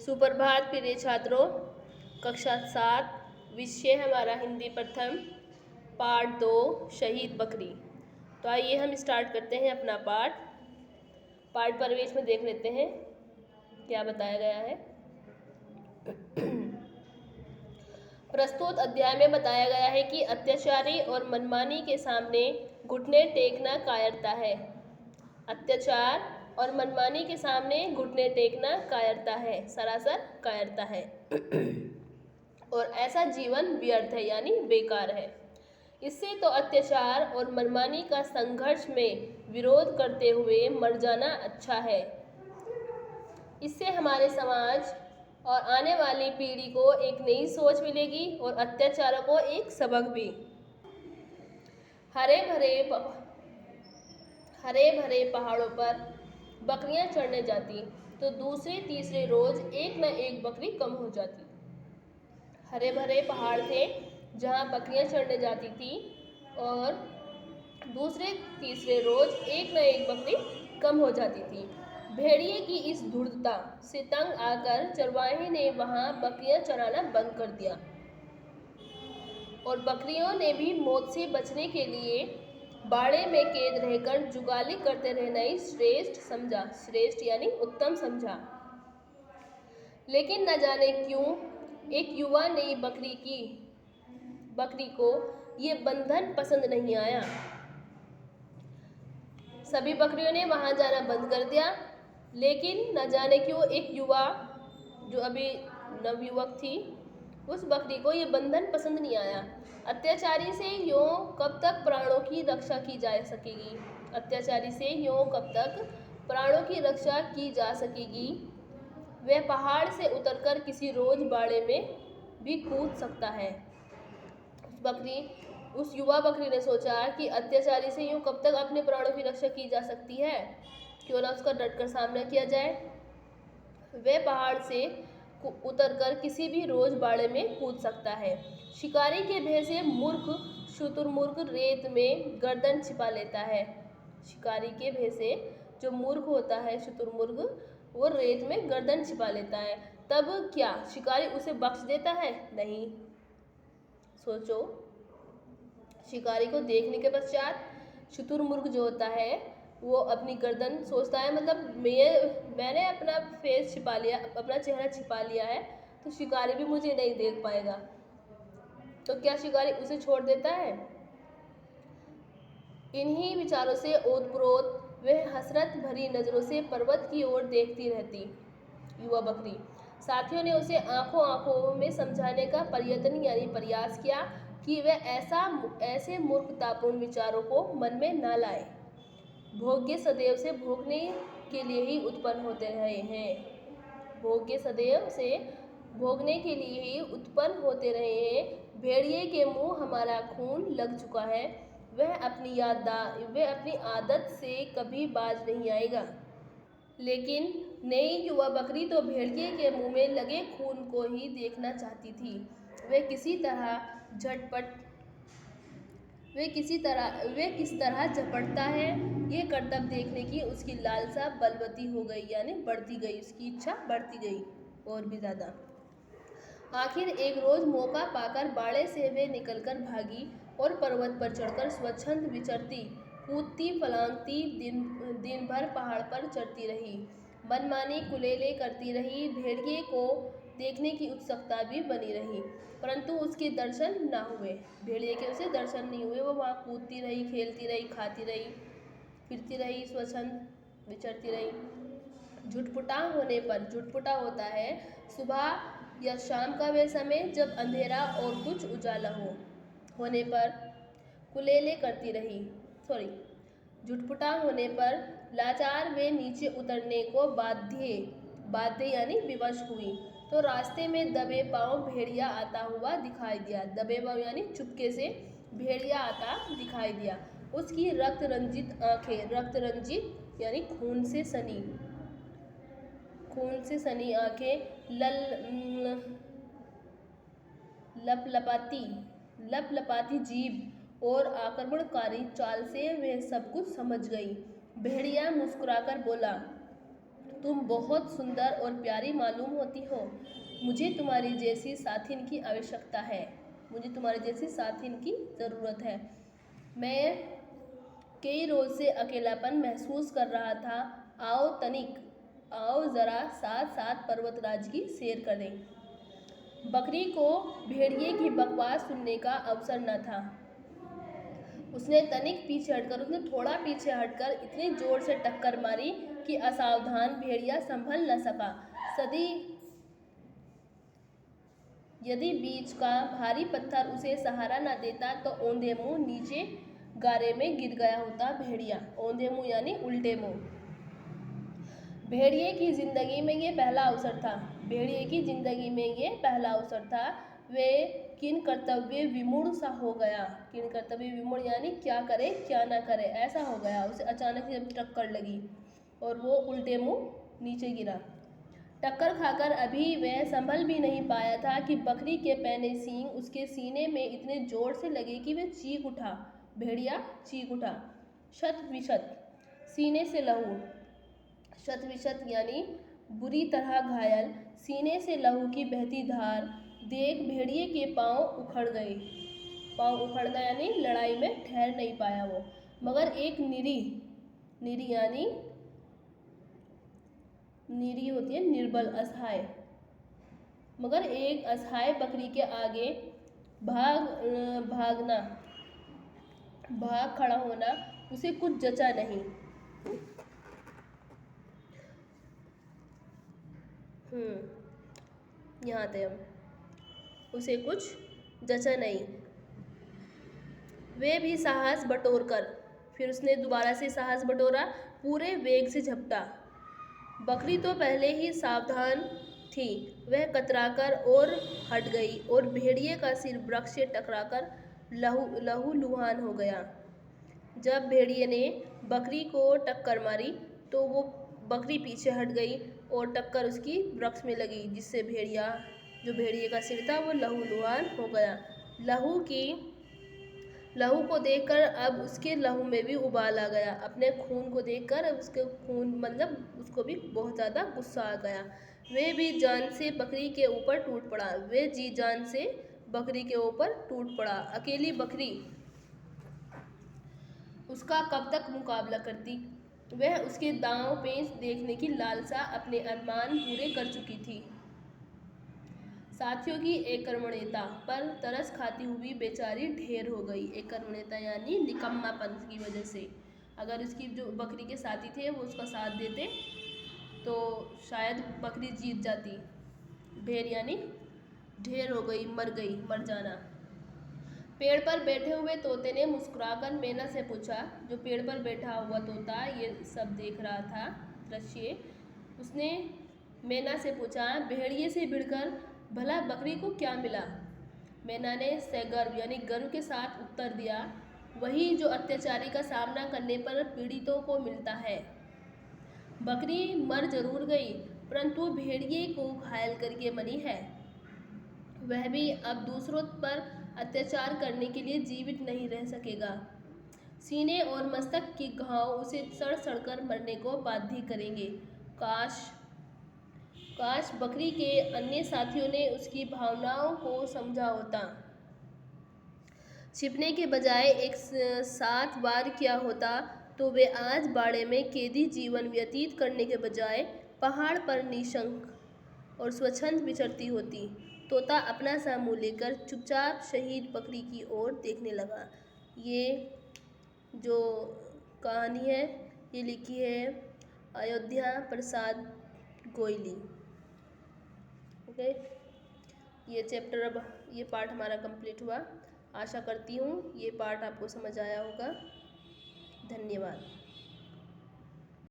सुप्रभात प्रिय छात्रों। कक्षा 7 विषय हमारा हिंदी प्रथम पाठ 2 शहीद बकरी। तो आइए हम स्टार्ट करते हैं अपना पाठ परिवेश में देख लेते हैं क्या बताया गया है। प्रस्तुत अध्याय में बताया गया है कि अत्याचारी और मनमानी के सामने घुटने टेकना कायरता है। अत्याचार और मनमानी के सामने घुटने टेकना कायरता है, सरासर कायरता है। और ऐसा जीवन व्यर्थ है यानी बेकार है। इससे तो अत्याचार और मनमानी का संघर्ष में विरोध करते हुए मर जाना अच्छा है। इससे हमारे समाज और आने वाली पीढ़ी को एक नई सोच मिलेगी और अत्याचारों को एक सबक भी। हरे भरे पहाड़ों पर बकरियां चढ़ने जाती तो दूसरे तीसरे रोज एक न एक बकरी कम हो जाती। हरे भरे पहाड़ थे जहां बकरियां चढ़ने जाती थी और दूसरे तीसरे रोज एक न एक बकरी कम हो जाती थी। भेड़िए की इस धूर्तता से तंग आकर चरवाहे ने वहां बकरियां चराना बंद कर दिया और बकरियों ने भी मौत से बचने के लिए बाड़े में कैद रहकर जुगाली करते रहना ही श्रेष्ठ समझा। श्रेष्ठ यानी उत्तम समझा। लेकिन न जाने क्यों एक युवा नई बकरी को ये बंधन पसंद नहीं आया। सभी बकरियों ने वहां जाना बंद कर दिया, लेकिन न जाने क्यों एक युवा जो अभी नवयुवक थी उस बकरी को ये बंधन पसंद नहीं आया। अत्याचारी से यूं कब तक प्राणों की रक्षा की जा सकेगी। अत्याचारी से यूं कब तक प्राणों की रक्षा की जा सकेगी। वह पहाड़ से उतरकर किसी रोज बाड़े में भी कूद सकता है। उस युवा बकरी ने सोचा कि अत्याचारी से यूं कब तक अपने प्राणों की रक्षा की जा सकती है, क्यों ना उसका डटकर सामना किया जाए। वह पहाड़ से उतरकर किसी भी रोज बाड़े में कूद सकता है। शिकारी के भय से मूर्ख शुतुरमुर्ग रेत में गर्दन छिपा लेता है। शिकारी के भय से जो मूर्ख होता है शुतुरमुर्ग, वो रेत में गर्दन छिपा लेता है। तब क्या शिकारी उसे बख्श देता है? नहीं। सोचो, शिकारी को देखने के पश्चात शुतुरमुर्ग जो होता है वो अपनी गर्दन सोचता है, मतलब मैंने अपना फेस छिपा लिया, अपना चेहरा छिपा लिया है, तो शिकारी भी मुझे नहीं देख पाएगा। तो क्या शिकारी उसे छोड़ देता है? इन्हीं विचारों से ओतप्रोत वह हसरत भरी नजरों से पर्वत की ओर देखती रहती युवा बकरी। साथियों ने उसे आंखों में समझाने का प्रयास किया कि वह ऐसे मूर्खतापूर्ण विचारों को मन में न लाए। भोग्य सदैव से भोगने के लिए ही उत्पन्न होते रहे हैं। भोग्य सदैव से भोगने के लिए ही उत्पन्न होते रहे हैं। भेड़िए के मुंह हमारा खून लग चुका है। वह अपनी आदत से कभी बाज नहीं आएगा। लेकिन नई युवा बकरी तो भेड़िए के मुंह में लगे खून को ही देखना चाहती थी। वह किस तरह झपटता है, ये करतब देखने की उसकी लालसा बलवती हो गई, यानी बढ़ती गई, उसकी इच्छा बढ़ती गई और भी ज्यादा। आखिर एक रोज मौका पाकर बाड़े से वे निकलकर भागी और पर्वत पर चढ़कर स्वच्छंद विचरती कूदती फलांगती दिन भर पहाड़ पर चढ़ती रही। मनमानी कुलेले करती रही। भेड़िए को देखने की उत्सुकता भी बनी रही, परंतु उसके दर्शन न हुए। भेड़िए के उसे दर्शन नहीं हुए। वो वहाँ कूदती रही, खेलती रही, खाती रही, फिरती रही, स्वच्छंद विचरती रही। झुटपुटा होता है सुबह या शाम का वह समय जब अंधेरा और कुछ उजाला होने पर कुलेले करती रही। झुटपुटा होने पर लाचार वे नीचे उतरने को बाध्य यानी विवश हुई, तो रास्ते में दबे पांव भेड़िया आता हुआ दिखाई दिया। दबे पांव यानी चुपके से भेड़िया आता दिखाई दिया। उसकी रक्त रंजित आंखें, यानी खून से सनी आंखें, लपलपाती जीभ और आक्रमणकारी चाल से वह सब कुछ समझ गई। भेड़िया मुस्कुराकर बोला, तुम बहुत सुंदर और प्यारी मालूम होती हो। मुझे तुम्हारी जैसी साथिन की आवश्यकता है। मुझे तुम्हारी जैसी साथिन की ज़रूरत है। मैं कई रोज़ से अकेलापन महसूस कर रहा था। आओ ज़रा साथ साथ पर्वतराज की सैर करें। बकरी को भेड़िए की बकवास सुनने का अवसर न था। उसने थोड़ा पीछे हटकर इतनी जोर से टक्कर मारी कि असावधान भेड़िया संभल न सका। यदि बीच का भारी पत्थर उसे सहारा न देता तो औंधे मुंह नीचे गारे में गिर गया होता। भेड़िया औंधे मुंह यानी उल्टे मुंह। भेड़िए की जिंदगी में ये पहला अवसर था। वे किन कर्तव्य विमूढ़ सा हो गया। किन कर्तव्य विमूढ़ यानी क्या करे क्या ना करे ऐसा हो गया। उसे अचानक जब टक्कर लगी और वो उल्टे मुंह नीचे गिरा। टक्कर खाकर अभी वह संभल भी नहीं पाया था कि बकरी के पैने सींग उसके सीने में इतने जोर से लगे कि वह चीख उठा। भेड़िया चीख उठा। शत विशत सीने से लहू। शत विशत यानी बुरी तरह घायल। सीने से लहू की बहती धार देख भेड़िए के पांव उखड़ गए। पांव उखड़ना यानी लड़ाई में ठहर नहीं पाया वो। मगर एक निरी यानी निरी होती है निर्बल असहाय। मगर एक असहाय बकरी के आगे भाग खड़ा होना उसे कुछ जचा नहीं। यहाँ थे हम। उसे कुछ जचा नहीं। वे भी साहस बटोरकर फिर उसने दोबारा से साहस बटोरा। पूरे वेग से झपटा। बकरी तो पहले ही सावधान थी। वह कतराकर और हट गई और भेड़िए का सिर वृक्ष से टकराकर लहूलुहान हो गया। जब भेड़िए ने बकरी को टक्कर मारी तो वो बकरी पीछे हट गई और टक्कर उसकी वृक्ष में लगी, जिससे भेड़िए का सिर था वो लहूलुहान हो गया। लहू को देखकर अब उसके लहू में भी उबाल आ गया। अपने खून को देखकर अब उसको भी बहुत ज़्यादा गुस्सा आ गया। वे भी जान से बकरी के ऊपर टूट पड़ा। अकेली बकरी उसका कब तक मुकाबला करती। वह उसके दांव पेंच देखने की लालसा अपने अरमान पूरे कर चुकी थी। साथियों की एकर्मण्यता पर तरस खाती हुई बेचारी ढेर हो गई। एकर्मण्यता यानी निकम्मापन की वजह से। अगर उसकी जो बकरी के साथी थे वो उसका साथ देते तो शायद बकरी जीत जाती। ढेर यानी ढेर हो गई, मर जाना। पेड़ पर बैठे हुए तोते ने मुस्कुराकर मैना से पूछा। जो पेड़ पर बैठा हुआ तोता ये सब देख रहा था दृश्य, उसने मैना से पूछा, भेड़िए से भिड़कर भला बकरी को क्या मिला। मैना ने सगर्व यानी गर्व के साथ उत्तर दिया, वही जो अत्याचारी का सामना करने पर पीड़ितों को मिलता है। बकरी मर जरूर गई परंतु भेड़िए को घायल करके मरी है। वह भी अब दूसरों पर अत्याचार करने के लिए जीवित नहीं रह सकेगा। सीने और मस्तक के घाव उसे सड़ सड़कर मरने को बाध्य करेंगे। काश बकरी के अन्य साथियों ने उसकी भावनाओं को समझा होता। छिपने के बजाय एक साथ वार किया होता तो वे आज बाड़े में कैदी जीवन व्यतीत करने के बजाय पहाड़ पर निशंक और स्वच्छंद विचरती होती। तोता अपना सा मुँह लेकर चुपचाप शहीद बकरी की ओर देखने लगा। ये जो कहानी है ये लिखी है अयोध्या प्रसाद गोयली। ओके, ये पार्ट हमारा कंप्लीट हुआ। आशा करती हूँ ये पार्ट आपको समझ आया होगा। धन्यवाद।